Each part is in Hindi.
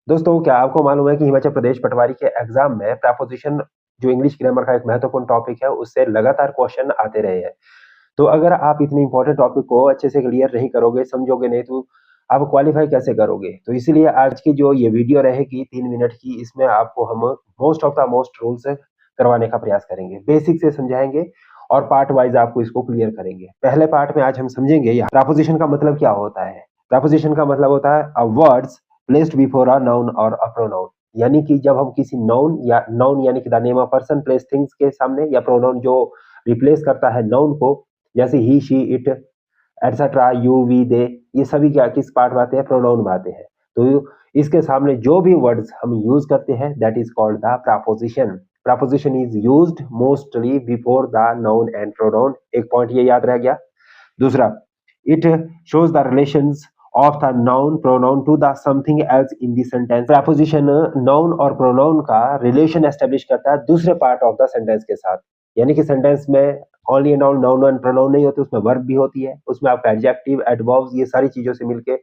दोस्तों, क्या आपको मालूम है कि हिमाचल प्रदेश पटवारी के एग्जाम में प्रीपोजिशन जो इंग्लिश ग्रामर का एक महत्वपूर्ण टॉपिक है, उससे लगातार क्वेश्चन आते रहे हैं। तो अगर आप इतने इंपॉर्टेंट टॉपिक को अच्छे से क्लियर नहीं करोगे, समझोगे नहीं तो आप क्वालीफाई कैसे करोगे? तो इसीलिए आज की जो ये वीडियो रहेगी 3 मिनट की, इसमें आपको हम most of the most rules करवाने का प्रयास करेंगे। बेसिक से समझाएँगे और पार्ट वाइज़ आपको इसको क्लियर करेंगे। पहले पार्ट में आज हम समझेंगे या प्रीपोजिशन का मतलब क्या होता है? प्रीपोजिशन का मतलब होता है words placed before a noun और अ प्रोनाउन। यानी कि जब हम किसी नाउन यानी कि the name of person, place, things के सामने या प्रोनाउन जो रिप्लेस करता है नाउन को, जैसे he, she, it etcetera, you, we, they, ये सभी क्या किस पार्ट में आते हैं? प्रोनाउन में आते हैं। तो इसके सामने जो भी वर्ड्स हम यूज़ करते हैं that is called the preposition. Preposition is used mostly before the noun and pronoun. एक पॉइंट ये याद रह गया। दूसरा, it shows the relations of the noun pronoun to the something else in the sentence। preposition noun और pronoun का relation establish करता है दूसरे part of the sentence के साथ। यानी कि sentence में only a noun, noun and pronoun नहीं होते, उसमें verb भी होती है, उसमें आपका adjective, adverbs, ये सारी चीजों से मिलके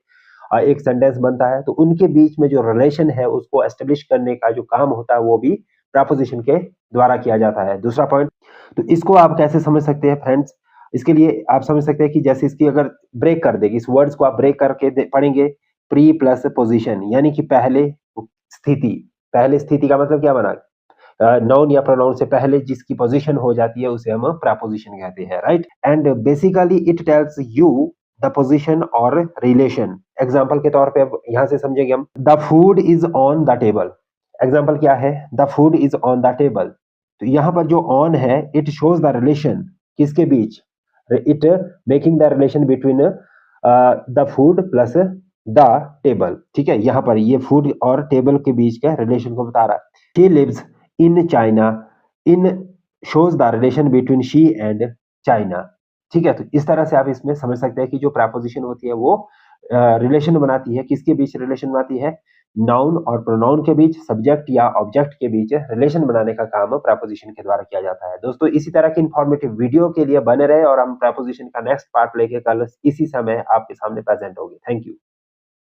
एक सेंटेंस बनता है। तो उनके बीच में जो रिलेशन है उसको एस्टेब्लिश करने का जो काम होता है वो भी प्रीपोजिशन के द्वारा किया जाता है। दूसरा पॉइंट, तो इसको आप कैसे समझ सकते हैं फ्रेंड्स? इसके लिए आप समझ सकते हैं कि जैसे इसकी अगर ब्रेक कर देगी, इस वर्ड्स को आप ब्रेक करके पढ़ेंगे, प्री प्लस पोजीशन यानी कि स्थिति पहले स्थिति का मतलब क्या बना? नाउन या प्रोनाउन से पहले जिसकी पोजीशन हो जाती है उसे हम प्रीपोजिशन कहते हैं, right? And basically it tells you the position और रिलेशन। एग्जांपल के तौर पे अब यहाँ से समझेंगे हम, the food is on the table. Example क्या है? The food is on the table. तो यहाँ पर जो ऑन है, इट शोज द रिलेशन किसके बीच? It making the relation between the food plus the table. ठीक है, यहाँ पर ये फूड और टेबल के बीच के रिलेशन को बता रहा है। She lives in China, in shows the relation between she and China. ठीक है, तो इस तरह से आप इसमें समझ सकते हैं कि जो प्रीपोजिशन होती है वो रिलेशन बनाती है। किसके बीच रिलेशन बनाती है? नाउन और प्रोनाउन के बीच, सब्जेक्ट या ऑब्जेक्ट के बीच रिलेशन बनाने का काम प्रीपोजिशन के द्वारा किया जाता है। दोस्तों, इसी तरह की इंफॉर्मेटिव वीडियो के लिए बने रहे और हम प्रीपोजिशन का नेक्स्ट पार्ट लेके कल इसी समय आपके सामने प्रेजेंट होंगे। Thank you.